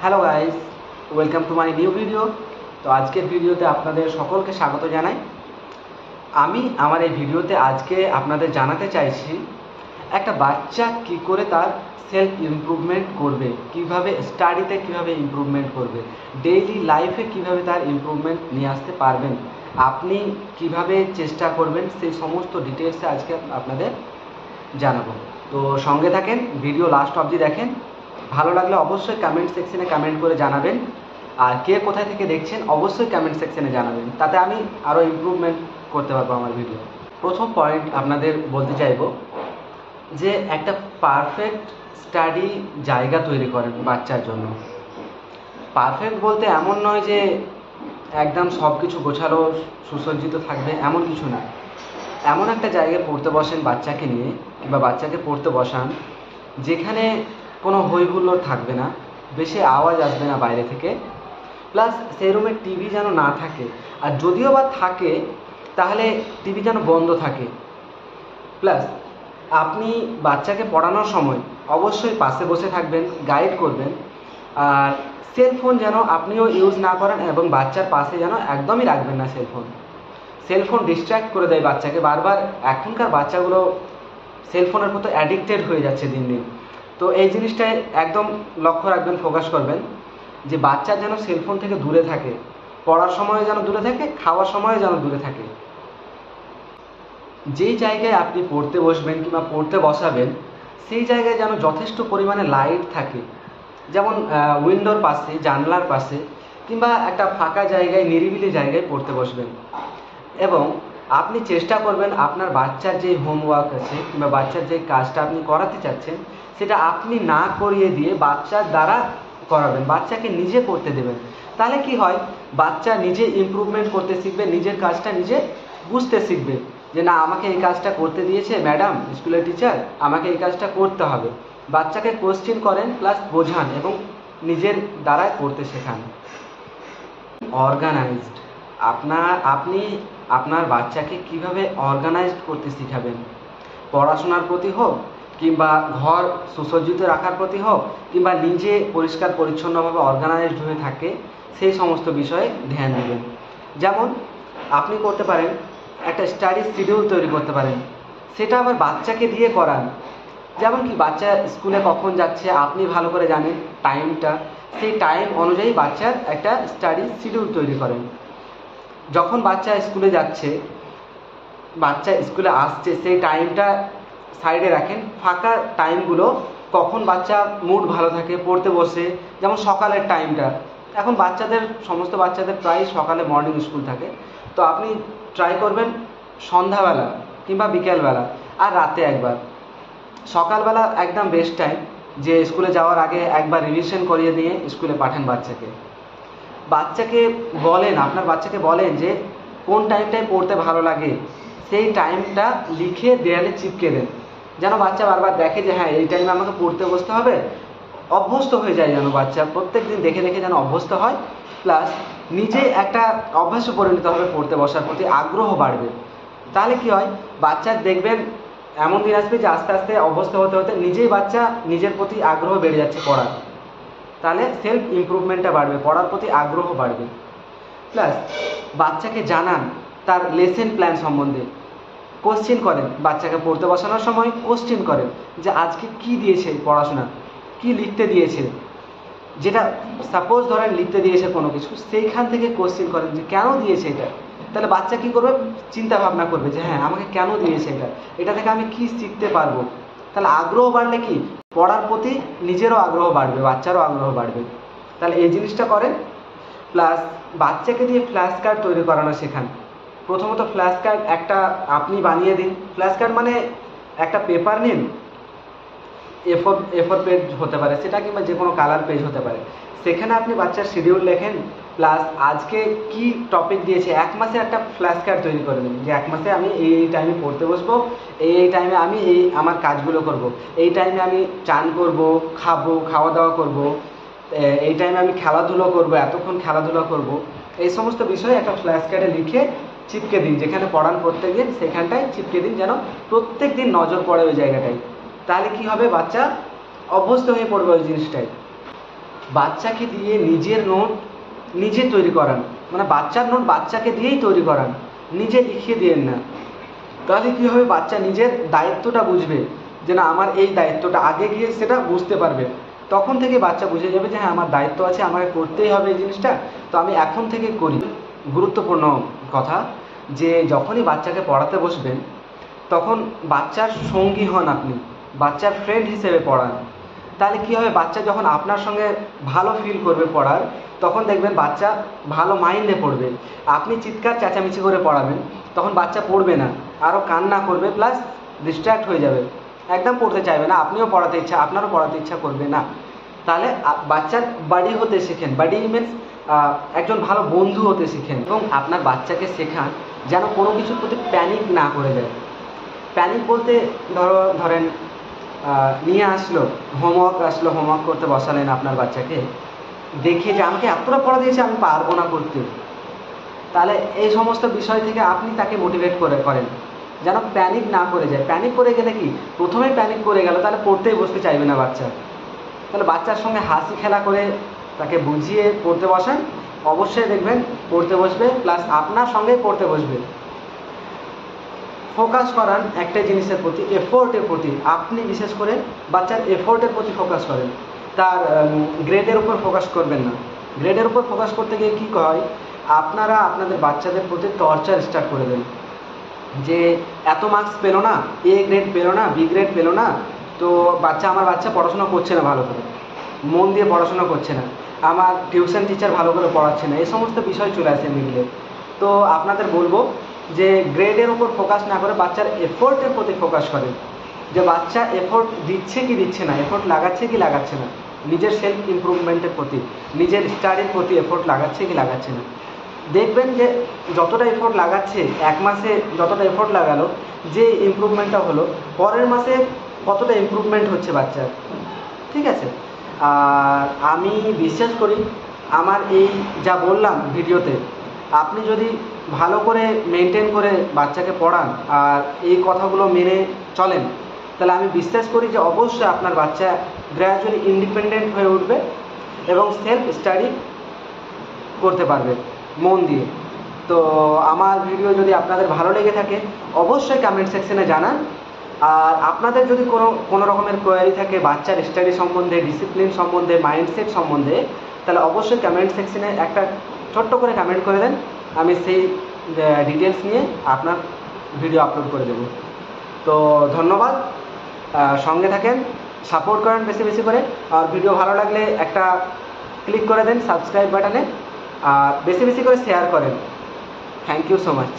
Hello guys, welcome to my new video. তো আজকের ভিডিওতে আপনাদের সকলকে স্বাগত জানাই। আমি আমার এই ভিডিওতে আজকে আপনাদের জানাতে চাইছি একটা বাচ্চা কি করে তার সেলফ ইমপ্রুভমেন্ট করবে, কিভাবে স্টাডিতে কিভাবে ইমপ্রুভমেন্ট করবে, ডেইলি লাইফে কিভাবে তার ইমপ্রুভমেন্ট নিয়ে আসতে পারবেন, আপনি কিভাবে চেষ্টা করবেন, সেই সমস্ত ডিটেলসে আজকে আপনাদের জানাবো। তো সঙ্গে থাকেন, ভিডিও লাস্ট অবধি দেখেন। ভালো লাগলে অবশ্যই কমেন্ট সেকশনে কমেন্ট করে জানাবেন, আর কে কোথায় থেকে দেখছেন অবশ্যই কমেন্ট সেকশনে জানাবেন, তাতে আমি আরও ইমপ্রুভমেন্ট করতে পারবো আমার ভিডিও। প্রথম পয়েন্ট আপনাদের বলতে চাইবো যে একটা পারফেক্ট স্টাডি জায়গা তৈরি করেন বাচ্চার জন্য। পারফেক্ট বলতে এমন নয় যে একদম সব কিছু গোছালো সুসজ্জিত থাকবে, এমন কিছু না। এমন একটা জায়গায় পড়তে বসেন বাচ্চাকে নিয়ে, কিংবা বাচ্চাকে পড়তে বসান যেখানে কোনো হই হুল্লোড় থাকবে না, বেশি আওয়াজ আসবে না বাইরে থেকে, প্লাস সেই রুমে টিভি যেন না থাকে, আর যদিও বা থাকে তাহলে টিভি যেন বন্ধ থাকে। প্লাস আপনি বাচ্চাকে পড়ানোর সময় অবশ্যই পাশে বসে থাকবেন, গাইড করবেন, আর সেলফোন যেন আপনিও ইউজ না করেন এবং বাচ্চার পাশে যেন একদমই রাখবেন না সেলফোন। সেলফোন ডিস্ট্র্যাক্ট করে দেয় বাচ্চাকে বারবার। এখনকার বাচ্চাগুলো সেলফোনের প্রতি অ্যাডিক্টেড হয়ে যাচ্ছে দিন দিন। তো এই জিনিসটায় একদম লক্ষ্য রাখবেন, ফোকাস করবেন যে বাচ্চা যেন সেলফোন থেকে দূরে থাকে, পড়ার সময় যেন দূরে থাকে, খাওয়ার সময় যেন দূরে থাকে। যেই জায়গায় আপনি পড়তে বসবেন কিংবা পড়তে বসাবেন সেই জায়গায় যেন যথেষ্ট পরিমাণে লাইট থাকে, যেমন উইন্ডোর পাশে, জানলার পাশে, কিংবা একটা ফাঁকা জায়গায়, নিরিবিলি জায়গায় পড়তে বসবেন। এবং আপনি চেষ্টা করবেন আপনার বাচ্চার যে হোমওয়ার্ক আছে কিংবা বাচ্চার যে কাজটা আপনি করাতে চাচ্ছেন সেটা আপনি না করিয়ে দিয়ে বাচ্চার দ্বারা করাবেন, বাচ্চাকে নিজে করতে দেবেন। তাহলে কি হয়, বাচ্চা নিজে ইমপ্রুভমেন্ট করতে শিখবে, নিজের কাজটা নিজে বুঝতে শিখবে যে না, আমাকে এই কাজটা করতে দিয়েছে ম্যাডাম, স্কুলের টিচার, আমাকে এই কাজটা করতে হবে। বাচ্চাকে কোশ্চেন করেন, প্লাস বোঝান এবং নিজের দ্বারাই করতে শেখান। অর্গানাইজড, আপনি আপনার বাচ্চাকে কিভাবে অর্গানাইজড করতে শিখাবেন, পড়াশোনার প্রতি হোক কিংবা ঘর সুসজ্জিত রাখার প্রতি হোক, কিংবা নিজে পরিষ্কার পরিচ্ছন্নভাবে অর্গানাইজড হয়ে থাকে, সেই সমস্ত বিষয়ে ধ্যান দেবেন। যেমন আপনি করতে পারেন একটা স্টাডি শিডিউল তৈরি করতে পারেন, সেটা আবার বাচ্চাকে দিয়ে করান। যেমন কি, বাচ্চা স্কুলে কখন যাচ্ছে আপনি ভালো করে জানেন টাইমটা, সেই টাইম অনুযায়ী বাচ্চার একটা স্টাডি শিডিউল তৈরি করেন। যখন বাচ্চা স্কুলে যাচ্ছে, বাচ্চা স্কুলে আসছে, সেই টাইমটা সাইডে রাখেন। ফাঁকা টাইমগুলো কখন বাচ্চা মুড ভালো থাকে পড়তে বসে, যেমন সকালের টাইমটা, এখন সমস্ত বাচ্চাদের প্রায় সকালে মর্নিং স্কুল থাকে, তো আপনি ট্রাই করবেন সন্ধ্যাবেলা কিংবা বিকেলবেলা আর রাতে একবার। সকালবেলা একদম বেস্ট টাইম, যে স্কুলে যাওয়ার আগে একবার রিভিশন করিয়ে দিয়ে স্কুলে পাঠান আপনার বাচ্চাকে বলেন যে কোন টাইমটায় পড়তে ভালো লাগে, সেই টাইমটা লিখে দেয়ালে চিপকে দেন, যেন বাচ্চা বারবার দেখে যে হ্যাঁ, এই টাইমে আমাকে পড়তে বসতে হবে, অভ্যস্ত হয়ে যায়, যেন বাচ্চা প্রত্যেক দিন দেখে দেখে যেন অভ্যস্ত হয়। প্লাস নিজে একটা অভ্যাসে পরিণত হবে, পড়তে বসার প্রতি আগ্রহ বাড়বে। তাহলে কি হয়, বাচ্চার দেখবেন এমন দিন আসবে যে আস্তে আস্তে অভ্যস্ত হতে হতে নিজেই বাচ্চা নিজের প্রতি আগ্রহ বেড়ে যাচ্ছে পড়ার। তাহলে সেলফ ইমপ্রুভমেন্টটা বাড়বে, পড়ার প্রতি আগ্রহ বাড়বে। প্লাস বাচ্চাকে জানান তার লেসেন প্ল্যান সম্বন্ধে, কোশ্চেন করেন বাচ্চাকে পড়তে বসানোর সময়, কোশ্চেন করেন যে আজকে কি দিয়েছে পড়াশোনা, কি লিখতে দিয়েছে, যেটা সাপোজ ধরেন লিখতে দিয়েছে কোনো কিছু, সেইখান থেকে কোশ্চেন করেন যে কেন দিয়েছে এটা। তাহলে বাচ্চা কি করবে, চিন্তা ভাবনা করবে যে হ্যাঁ, আমাকে কেন দিয়েছে এটা থেকে আমি কি শিখতে পারবো। তাহলে আগ্রহ বাড়লে কি, পড়ার প্রতি নিজেরও আগ্রহ বাড়বে, বাচ্চারও আগ্রহ বাড়বে। তাহলে এই জিনিসটা করেন। প্লাস বাচ্চাকে দিয়ে ফ্ল্যাশ কার্ড তৈরি করানো শেখান। প্রথমত ফ্ল্যাশ কার্ড একটা আপনি বানিয়ে দিন। ফ্ল্যাশ কার্ড মানে একটা পেপার নিন, এ4 পেজ হতে পারে সেটা, কিংবা যে কোনো কালার পেজ হতে পারে, সেখানে আপনি বাচ্চার শিডিউল লেখেন, প্লাস আজকে কি টপিক দিয়েছে, এক মাসে একটা ফ্ল্যাশ কার্ড তৈরি করে দিন যে এক মাসে আমি এই টাইমে পড়তে বসবো, এই টাইমে আমি আমার কাজগুলো করব, এই টাইমে আমি চান করব, খাওয়া দাওয়া করব, এই টাইমে আমি খেলাধুলো করব, এতক্ষণ খেলাধুলা করব। এই সমস্ত বিষয়ে একটা ফ্ল্যাশ কার্ডে লিখে চিপকে দিন, যেখানে পড়ান প্রত্যেক দিন সেখানটায় চিপকে দিন, যেন প্রত্যেক দিন নজর পড়ে ওই জায়গাটায়। তাহলে কি হবে, বাচ্চা অভ্যস্ত হয়ে পড়বে ওই জিনিসটাই। বাচ্চাকে দিয়ে নিজের নোট নিজে তৈরি করান, মানে বাচ্চার নোট বাচ্চাকে দিয়েই তৈরি করান, নিজে লিখিয়ে দিয়েন না। তাহলে কী হবে, বাচ্চা নিজের দায়িত্বটা বুঝবে যে না আমার এই দায়িত্বটা, আগে গিয়ে সেটা বুঝতে পারবে। তখন থেকে বাচ্চা বুঝে যাবে যে হ্যাঁ আমার দায়িত্ব আছে, আমাকে করতেই হবে এই জিনিসটা, তো আমি এখন থেকে করি। গুরুত্বপূর্ণ কথা যে যখনই বাচ্চাকে পড়াতে বসবেন তখন বাচ্চার সঙ্গী হন আপনি, বাচ্চার ফ্রেন্ড হিসেবে পড়ান। তাহলে কী হবে, বাচ্চা যখন আপনার সঙ্গে ভালো ফিল করবে পড়ার, তখন দেখবেন বাচ্চা ভালো মাইন্ডে পড়বে। আপনি চিৎকার চেঁচামেচি করে পড়াবেন, তখন বাচ্চা পড়বে না, আরও কান্না করবে, প্লাস ডিস্ট্র্যাক্ট হয়ে যাবে, একদম পড়তে চাইবে না, আপনিও পড়াতে ইচ্ছা, আপনারও পড়াতে ইচ্ছা করবে না। তাহলে বাচ্চার বাডি হতে শেখেন, বাডি মিনস একজন ভালো বন্ধু হতে শিখেন। এবং আপনার বাচ্চাকে শেখান যেন কোনো কিছুর প্রতি প্যানিক না করে যায়। প্যানিক বলতে ধরেন নিয়ে আসলো হোমওয়ার্ক করতে বসালেন আপনার বাচ্চাকে, দেখে যে আমাকে এতটা পড়া দিয়েছে আমি পারবো না করতে, তাহলে এই সমস্ত বিষয় থেকে আপনি তাকে মোটিভেট করেন যেন প্যানিক না করে যায়। প্যানিক করে গেলে কি, প্রথমেই প্যানিক করে গেল তাহলে পড়তেই বসতে চাইবে না বাচ্চা। তাহলে বাচ্চার সঙ্গে হাসি খেলা করে তাকে বুঝিয়ে পড়তে বসান, অবশ্যই দেখবেন পড়তে বসবে, প্লাস আপনার সঙ্গে পড়তে বসবে। ফোকাস করান একটা জিনিসের প্রতি, এফোর্টের প্রতি। আপনি বিশেষ করে বাচ্চার এফোর্টের প্রতি ফোকাস করেন, তার গ্রেডের উপর ফোকাস করবেন না। গ্রেডের উপর ফোকাস করতে গিয়ে কী হয়, আপনারা আপনাদের বাচ্চাদের প্রতি টর্চার স্টার্ট করে দেন যে এত মার্কস পেলো না, এ গ্রেড পেলো না, বি গ্রেড পেলো না, তো আমার বাচ্চা পড়াশোনা করছে না ভালো করে, মন দিয়ে পড়াশোনা করছে না, আমার টিউশন টিচার ভালো করে পড়াচ্ছে না, এই সমস্ত বিষয় চলে আসে মিডিলে। তো আপনাদের বলবো যে গ্রেডের উপর ফোকাস না করে বাচ্চার এফোর্টের প্রতি ফোকাস করেন, যে বাচ্চা এফোর্ট দিচ্ছে কি দিচ্ছে না, এফোর্ট লাগাচ্ছে কি লাগাচ্ছে না, নিজের সেলফ ইমপ্রুভমেন্টের প্রতি, নিজের স্টাডির প্রতি এফোর্ট লাগাচ্ছে কি লাগাচ্ছে না। দেখবেন যে যতটা এফোর্ট লাগাচ্ছে, এক মাসে যতটা এফোর্ট লাগালো, যে ইমপ্রুভমেন্টটা হলো, পরের মাসে কতটা ইমপ্রুভমেন্ট হচ্ছে বাচ্চার। ঠিক আছে, আর আমি বিশ্বাস করি আমার এই যা বললাম ভিডিওতে, আপনি যদি ভালো করে মেনটেন করে বাচ্চাকে পড়ান আর এই কথাগুলো মেনে চলেন, তাহলে আমি বিশ্বাস করি যে অবশ্যই আপনার বাচ্চা গ্র্যাজুয়ালি ইন্ডিপেন্ডেন্ট হয়ে উঠবে এবং সেলফ স্টাডি করতে পারবে মন দিয়ে। তো আমার ভিডিও যদি আপনাদের ভালো লেগে থাকে অবশ্যই কমেন্ট সেকশনে জানান। আর আপনাদের যদি কোনো রকমের কোয়ারি থাকে বাচ্চার স্টাডি সম্বন্ধে, ডিসিপ্লিন সম্বন্ধে, মাইন্ডসেট সম্বন্ধে, তাহলে অবশ্যই কমেন্ট সেকশনে একটা ছোট্ট করে কমেন্ট করে দেন, আমি সেই ডিটেলস নিয়ে আপনার ভিডিও আপলোড করে দেব। তো ধন্যবাদ, সঙ্গে থাকেন, সাপোর্ট করেন বেশি বেশি করে। আর ভিডিও ভালো লাগলে একটা ক্লিক করে দেন সাবস্ক্রাইব বাটনে, আর বেশি বেশি করে শেয়ার করেন। Thank you so much.